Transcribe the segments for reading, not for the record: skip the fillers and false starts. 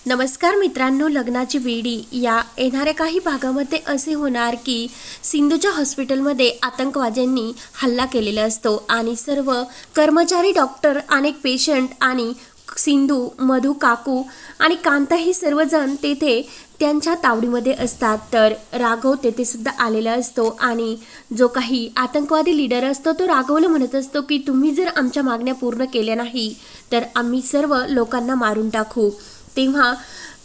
नमस्कार मित्रांनो, लग्नाची वेडी या येणाऱ्या काही भागामध्ये असे होणार की सिंधूच्या हॉस्पिटलमध्ये आतंकवाद्यांनी हल्ला केलेला असतो आणि सर्व कर्मचारी, डॉक्टर, अनेक पेशंट आणि सिंधू, मधू काकू आणि कांता ही सर्वजण तेथे त्यांच्या तावडीमध्ये असतात। तर राघव तेथे सुद्धा आलेला असतो आणि जो काही आतंकवादी लीडर असतो तो राघवला म्हणत असतो की तुम्ही जर आमच्या मागण्या पूर्ण केल्या नाही तर आम्ही सर्व लोकांना मारून टाकू। तेव्हा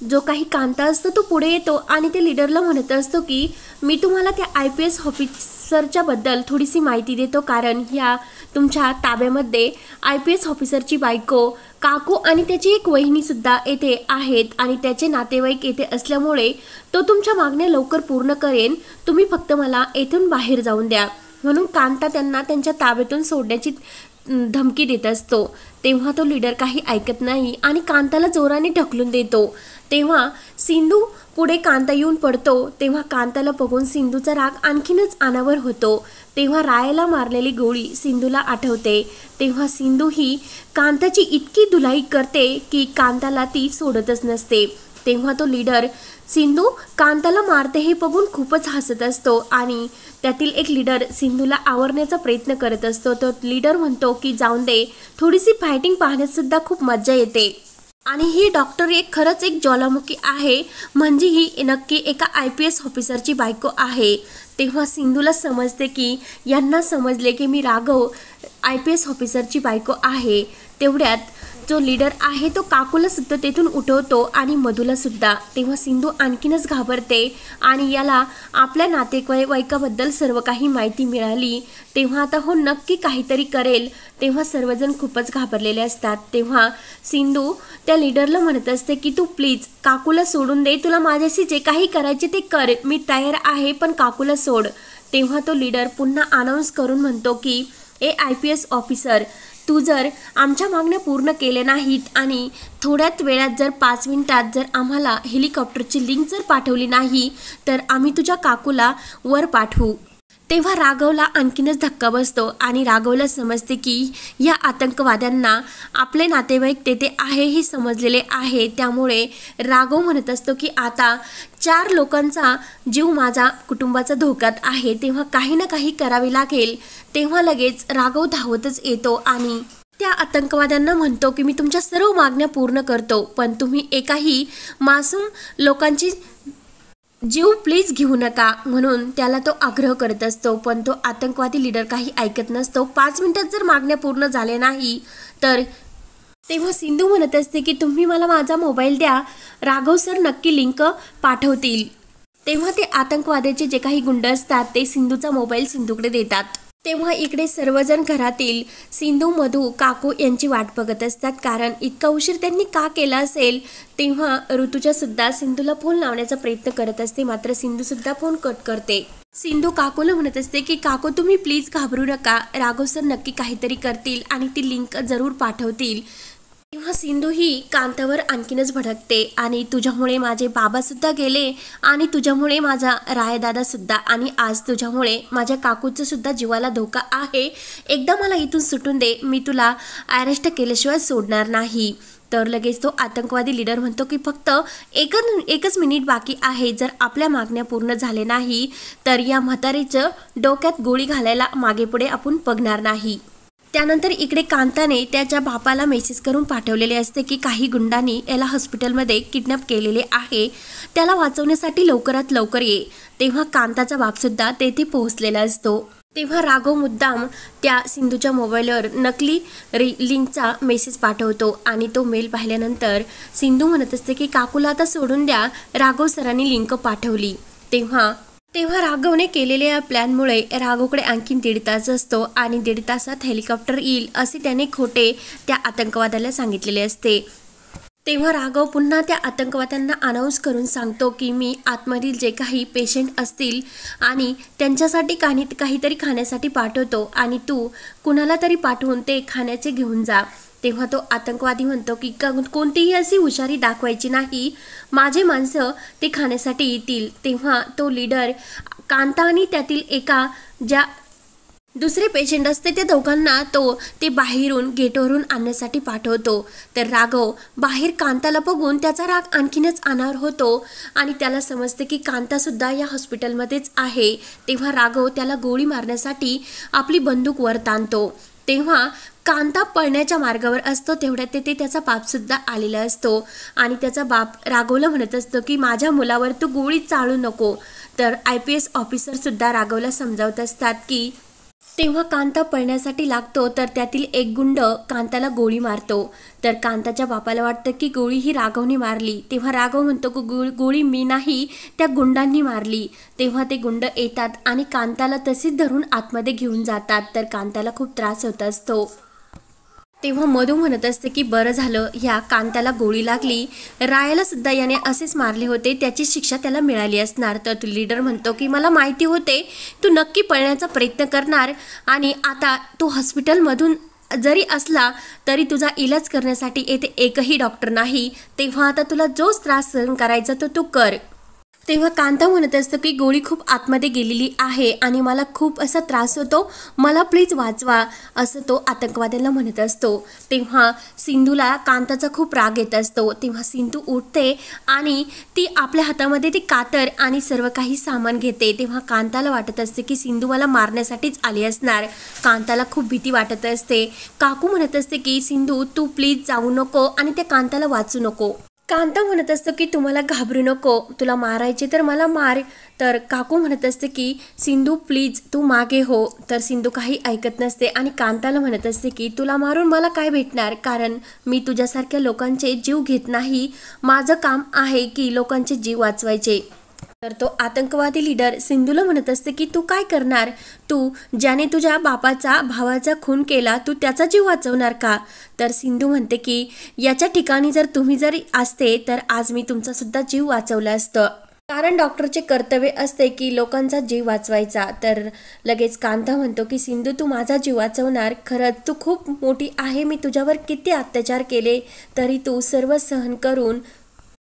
जो काही कांता असतो तो पुढे येतो आणि ते लीडरला म्हणत असतो की मी तुम्हाला त्या IPS ऑफिसरच्या बद्दल थोडीशी माहिती देतो, कारण ह्या तुमच्या ताब्यामध्ये IPS ऑफिसरची बायको काकू आणि त्याची एक वहिनी सुद्धा येथे आहेत आणि त्याचे नातेवाईक येथे असल्यामुळे तो तुमच्या मागण्या लवकर पूर्ण करेन, तुम्ही फक्त मला येथून बाहेर जाऊन द्या। म्हणून कांता त्यांना त्यांच्या ताब्यातून सोडण्याची धमकी देत असतो। तेव्हा तो लीडर काही ऐकत नाही आणि कांताला जोराने ढकलून देतो। तेव्हा सिंधू पुढे कांता येऊन पडतो। तेव्हा कांताला बघून सिंधूचा राग आणखीनच अनावर होतो। तेव्हा रायाला मारलेली गोळी सिंधूला आठवते। तेव्हा सिंधू ही कांताची इतकी धुलाई करते की कांताला ती सोडतच नसते। तेव्हा तो लीडर सिंधू कांताला मारते हे बघून खूपच हसत असतो आणि त्यातील एक लीडर सिंधूला आवरण्याचा प्रयत्न करत असतो। तो लीडर म्हणतो की जाऊन दे, थोडीशी फायटिंग पाहण्यात सुद्धा खूप मजा येते आणि ही डॉक्टर खरंच एक ज्वालामुखी आहे, म्हणजे ही नक्की एका IPS ऑफिसरची बायको आहे। तेव्हा सिंधूला समजते की यांना समजले की मी राघव IPS ऑफिसरची बायको आहे। तेवढ्यात जो लीडर आहे तो काकूला सुद्धा तेथून उठवतो आणि मधूला सुद्धा। तेव्हा सिंधू आणखीनच घाबरते आणि याला आपल्या नातेवाईकाबद्दल सर्व काही माहिती मिळाली, तेव्हा आता हो नक्की काहीतरी करेल। तेव्हा सर्वजण खूपच घाबरलेले असतात। तेव्हा सिंधू त्या लीडरला म्हणत असते की तू प्लीज काकूला सोडून दे, तुला माझ्याशी जे काही करायचे ते कर, मी तयार आहे, पण काकूला सोड। तेव्हा तो लीडर पुन्हा अनाऊन्स करून म्हणतो की IPS ऑफिसर, तू जर आमच्या मागण्या पूर्ण केल्या नाहीत आणि थोड्याच वेळात जर 5 मिनिटात जर आम्हाला हेलिकॉप्टरची लिंक जर पाठवली नाही तर आम्ही तुझ्या काकूला वर पाठवू। तेव्हा राघवला आणखीनच धक्का बसतो आणि राघवला समजते की या आतंकवाद्यांना आपले नातेवाईक तेथे आहे हे समजलेले आहे। त्यामुळे राघव म्हणत असतो की आता 4 लोकांचा जीव माझा कुटुंबाचा धोक्यात आहे, तेव्हा काही ना काही करावे लागेल। तेव्हा लगेच राघव धावतच येतो आणि त्या आतंकवाद्यांना म्हणतो की मी तुमच्या सर्व मागण्या पूर्ण करतो, पण तुम्ही एकाही मासूम लोकांची जीव प्लीज घेऊ नका, म्हणून त्याला तो आग्रह करत असतो। पण तो आतंकवादी लीडर काही ऐकत नसतो। 5 मिनिटात जर मागण्या पूर्ण झाल्या नाही तर तेव्हा सिंधू म्हणत असते की तुम्ही मला माझा मोबाईल द्या, राघव सर नक्की लिंक पाठवतील। तेव्हा ते आतंकवाद्याचे जे काही गुंड असतात ते सिंधूचा मोबाईल सिंधूकडे देतात। तेव्हा इकडे सर्वजण घरातील सिंधू, मधू, काकू यांची वाट बघत असतात, कारण इतका उशीर त्यांनी का केला असेल। तेव्हा ऋतुजा सुद्धा सिंधूला फोन लावण्याचा प्रयत्न करत असते, मात्र सिंधू सुद्धा फोन कट करते। सिंधू काकूला म्हणत असते की काकू तुम्ही प्लीज घाबरू नका, राघव सर नक्की काहीतरी करतील आणि ती लिंक जरूर पाठवतील। तेव्हा सिंधू ही कांतावर आणखीनच भडकते आणि तुझ्यामुळे माझे बाबा सुद्धा गेले आणि तुझ्यामुळे माझा रायदादा सुद्धा, आणि आज तुझ्यामुळे माझ्या काकूचं सुद्धा जीवाला धोका आहे। एकदा मला इथून सुटून दे, मी तुला अरेस्ट केल्याशिवाय सोडणार नाही। तर लगेच तो आतंकवादी लीडर म्हणतो की फक्त एकच मिनिट बाकी आहे, जर आपल्या मागण्या पूर्ण झाले नाही तर या म्हातारीचं डोक्यात गोळी घालायला मागे पुढे आपण बघणार नाही। त्यानंतर इकडे कांताने त्याच्या बापाला मेसेज करून पाठवलेले असते की काही गुंडांनी याला हॉस्पिटलमध्ये किडनॅप केलेले आहे, त्याला वाचवण्यासाठी लवकरात लवकर ये। तेव्हा कांताचा बाप सुद्धा तेथे पोहोचलेला असतो। तेव्हा राघव मुद्दाम त्या सिंधूच्या मोबाईलवर नकली लिंकचा मेसेज पाठवतो आणि तो मेल पाहिल्यानंतर सिंधू म्हणत असते की काकूला आता सोडून द्या, राघव सरांनी लिंक पाठवली। तेव्हा राघवने केलेल्या या प्लॅनमुळे राघवकडे आणखीन 1.5 तास असतो आणि 1.5 तासात हेलिकॉप्टर येईल असे त्याने खोटे त्या आतंकवाद्याला सांगितलेले असते। तेव्हा राघव पुन्हा त्या आतंकवाद्यांना अनाऊन्स करून सांगतो की मी आतमधील जे काही पेशंट असतील आणि त्यांच्यासाठी काहीतरी खाण्यासाठी पाठवतो आणि तू कुणाला तरी पाठवून ते खाण्याचे घेऊन जा। तेव्हा तो आतंकवादी म्हणतो की कोणतीही अशी हुशारी दाखवायची नाही, माझे माणसं ते खाण्यासाठी येतील। तेव्हा तो लीडर कांता आणि त्यातील एका ज्या दुसरे पेशंट असते त्या दोघांना ते बाहेरून गेटवरून आणण्यासाठी पाठवतो। तर राघव बाहेर कांताला बघून त्याचा राग आणखीनच अनावर होतो आणि त्याला समजते की कांतासुद्धा या हॉस्पिटलमध्येच आहे। तेव्हा राघव त्याला गोळी मारण्यासाठी आपली बंदूक वर ताणतो। तेव्हा कांता पळण्याच्या मार्गावर असतो, तेवढ्यात तेथे त्याचा बापसुद्धा आलेला असतो आणि त्याचा बाप राघवला म्हणत असतो की माझ्या मुलावर तू गोळी चालू नको। तर IPS ऑफिसरसुद्धा राघवला समजावत असतात की तेव्हा कांता पळण्यासाठी लागतो, तर त्यातील एक गुंड कांताला गोळी मारतो। तर कांताच्या बापाला वाटतं की गोळी ही राघवने मारली। तेव्हा राघव म्हणतो की गोळी मी नाही, त्या गुंडांनी मारली। तेव्हा ते गुंड येतात आणि कांताला तसेच धरून आतमध्ये घेऊन जातात। तर कांताला खूप त्रास होत असतो। तेव्हा मधू म्हणत असते की बरं झालं ह्या कांताला गोळी लागली, रायाला सुद्धा याने असेच मारले होते, त्याची शिक्षा त्याला मिळाली असणार। तर तो लीडर म्हणतो की मला माहिती होते तू नक्की पळण्याचा प्रयत्न करणार आणि आता तू हॉस्पिटलमधून जरी असला तरी तुझा इलाज करण्यासाठी येथे एकही डॉक्टर नाही। तेव्हा आता तुला जो त्रास सहन करायचा तो तू कर। तेव्हा कांता म्हणत असतो की गोळी खूप आतमध्ये गेलेली आहे आणि मला खूप असा त्रास होतो, मला प्लीज वाचवा, असं तो आतंकवाद्याला म्हणत असतो। तेव्हा सिंधूला कांताचा खूप राग येत असतो। तेव्हा सिंधू उठते आणि ती आपल्या हातामध्ये ती कातर आणि सर्व काही सामान घेते। तेव्हा कांताला वाटत असते की सिंधू मला मारण्यासाठीच आली असणार। कांताला खूप भीती वाटत असते। काकू म्हणत असते की सिंधू तू प्लीज जाऊ नको आणि त्या कांताला वाचू नको। कांता म्हणत असतो की तुम्हाला घाबरू नको, तुला मारायचे तर मला मार। तर काकू म्हणत असते की सिंधू प्लीज तू मागे हो। तर सिंधू काही ऐकत नसते आणि कांताला म्हणत असते की तुला मारून मला काय भेटणार, कारण मी तुझ्यासारख्या लोकांचे जीव घेत नाही, माझं काम आहे की लोकांचे जीव वाचवायचे। तर तो आतंकवादी लीडर सिंधूला म्हणत असते की तू काय करणार, तू ज्याने तुझ्या बापाचा भावाचा खून केला तू त्याचा जीव वाचवणार का। तर सिंधू म्हणते की याच्या ठिकाणी जर तुम्ही जरी असते तर आज मी तुमचा सुद्धा जीव वाचवला असतं, कारण डॉक्टरचे कर्तव्य असते की लोकांचा जीव वाचवायचा। तर लगेच कांता म्हणतो की सिंधू तू माझा जीव वाचवणार, खरंच तू खूप मोठी आहे, मी तुझ्यावर किती अत्याचार केले तरी तू सर्व सहन करून।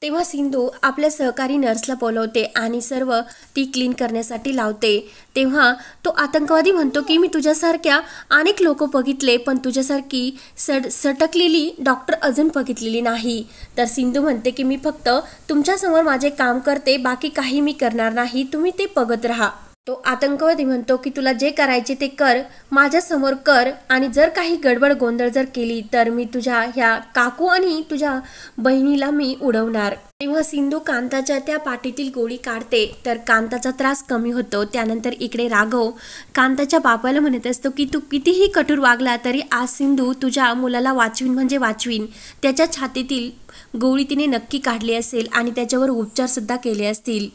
तेव्हा सिंधू आपल्या सहकारी नर्सला बोलवते आणि सर्व ती क्लीन करण्यासाठी लावते। तेव्हा तो आतंकवादी म्हणतो की मी तुझ्यासारख्या अनेक लोक बघितले, पण तुझ्यासारखी सटकलेली डॉक्टर अजून बघितलेली नाही। तर सिंधू म्हणते की मी फक्त तुमच्यासमोर माझे काम करते, बाकी काही मी करणार नाही, तुम्ही ते बघत राहा। तो आतंकवादी म्हणतो की तुला जे करायचे ते कर, माझ्यासमोर कर, आणि जर काही गडबड गोंधळ जर केली तर मी तुझ्या ह्या काकू आणि तुझ्या बहिणीला मी उडवणार। तेव्हा सिंधू कांताच्या त्या पाठीतील गोळी काढते, तर कांताचा त्रास कमी होतो। त्यानंतर इकडे राघव कांताच्या बापाला म्हणत असतो की तू कितीही कठोर वागला तरी आज सिंधू तुझ्या मुलाला वाचवीन म्हणजे वाचवीन, त्याच्या छातीतील गोळी तिने नक्की काढली असेल आणि त्याच्यावर उपचार सुद्धा केले असतील।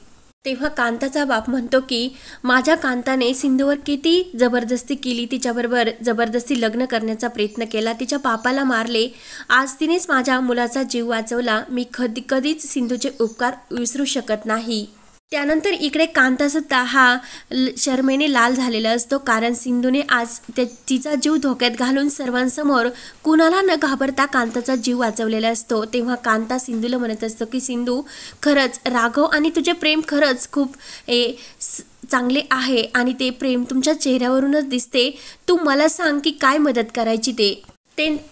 तेव्हा कांताचा बाप म्हणतो की माझ्या कांताने सिंधूवर किती जबरदस्ती केली, तिच्याबरोबर जबरदस्ती लग्न करण्याचा प्रयत्न केला, तिच्या बापाला मारले, आज तिनेच माझ्या मुलाचा जीव वाचवला, मी कधीच सिंधूचे उपकार विसरू शकत नाही। त्यानंतर इकडे कांतासुद्धा हा शर्मेने लाल झालेला असतो, कारण सिंधूने आज तिचा जीव धोक्यात घालून सर्वांसमोर कुणाला न घाबरता कांताचा जीव वाचवलेला असतो। तेव्हा कांता सिंधूला म्हणत असतो की सिंधू खरंच राघव आणि तुझे प्रेम खरंच खूप चांगले आहे आणि ते प्रेम तुमच्या चेहऱ्यावरूनच दिसते, तू मला सांग की काय मदत करायची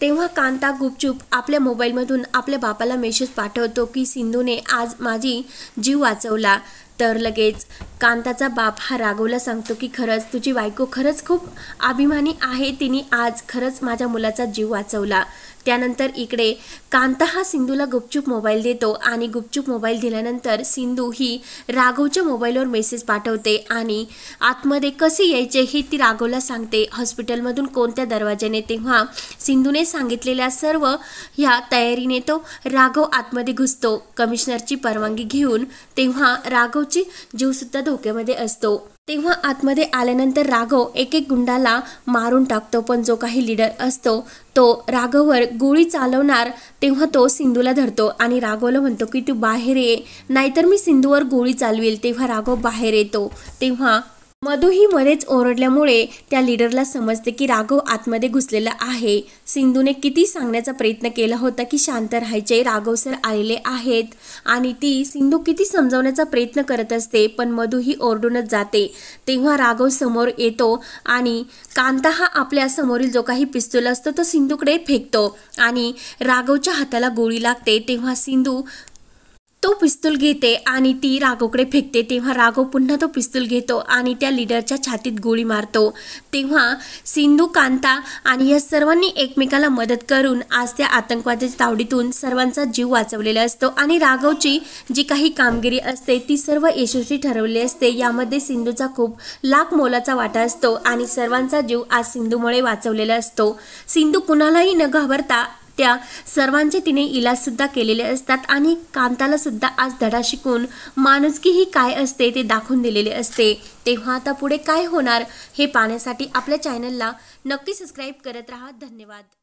तेव्हा कांता गुपचूप आपल्या मोबाईलमधून आपल्या बापाला मेसेज पाठवतो की सिंधूने आज माझी जीव वाचवला। तर लगेच कांताचा बाप हा राघवला सांगतो की खरंच तुझी बायको खरंच खूप अभिमानी आहे, तिने आज खरंच माझ्या मुलाचा जीव वाचवला। त्यानंतर इकडे कांता हा सिंधूला गुपचूप मोबाईल देतो आणि गुपचूप मोबाईल दिल्यानंतर सिंधू ही राघवच्या मोबाईलवर मेसेज पाठवते आणि आतमध्ये कसे यायचे हे ती राघवला सांगते, हॉस्पिटलमधून कोणत्या दरवाजाने। तेव्हा सिंधूने सांगितलेल्या सर्व ह्या तयारीने तो राघव आतमध्ये घुसतो कमिशनरची परवानगी घेऊन। तेव्हा राघवची जीवसुद्धा धोक्यामध्ये असतो। तेव्हा आतमध्ये आल्यानंतर राघव एक गुंडाला मारून टाकतो, पण जो काही लीडर असतो तो राघववर गोळी चालवणार तेव्हा तो सिंधूला धरतो आणि राघवला म्हणतो की तू बाहेर ये, नाहीतर मी सिंधूवर गोळी चालवेल। तेव्हा राघव बाहेर येतो। तेव्हा मधू ही मध्येच ओरडल्यामुळे त्या लीडरला समजते की राघव आतमध्ये घुसलेला आहे। सिंधूने किती सांगण्याचा प्रयत्न केला होता की शांत राहायचे, राघव सर आलेले आहेत आणि ती सिंधू किती समजावण्याचा प्रयत्न करत असते, पण मधू ही ओरडूनच जाते। तेव्हा राघव समोर येतो आणि कांता हा आपल्या समोरील जो काही पिस्तूल असतो तो सिंधूकडे फेकतो आणि राघवच्या हाताला गोळी लागते। तेव्हा सिंधू तो पिस्तूल घेते आणि ती राघवकडे फेकते। तेव्हा राघव पुन्हा तो पिस्तूल घेतो आणि त्या लीडरच्या छातीत गोळी मारतो। तेव्हा सिंधू, कांता आणि या सर्वांनी एकमेकाला मदत करून आज त्या आतंकवाद्याच्या तावडीतून सर्वांचा जीव वाचवलेला असतो आणि राघवची जी काही कामगिरी असते ती सर्व यशस्वी ठरवली असते। यामध्ये सिंधूचा खूप लाख मोलाचा वाटा असतो आणि सर्वांचा जीव आज सिंधूमुळे वाचवलेला असतो। सिंधू कुणालाही न घाबरता त्या सर्वांचे तिने इलाज सुद्धा केलेले असतात आणि कांताला सुद्धा आज धडा शिकून माणुसकी ही काय असते ते दाखवून दिलेले असते। तेव्हा आता पुढे काय होणार हे पाहण्यासाठी आपल्या चॅनलला नक्की सबस्क्राईब करत राहा। धन्यवाद।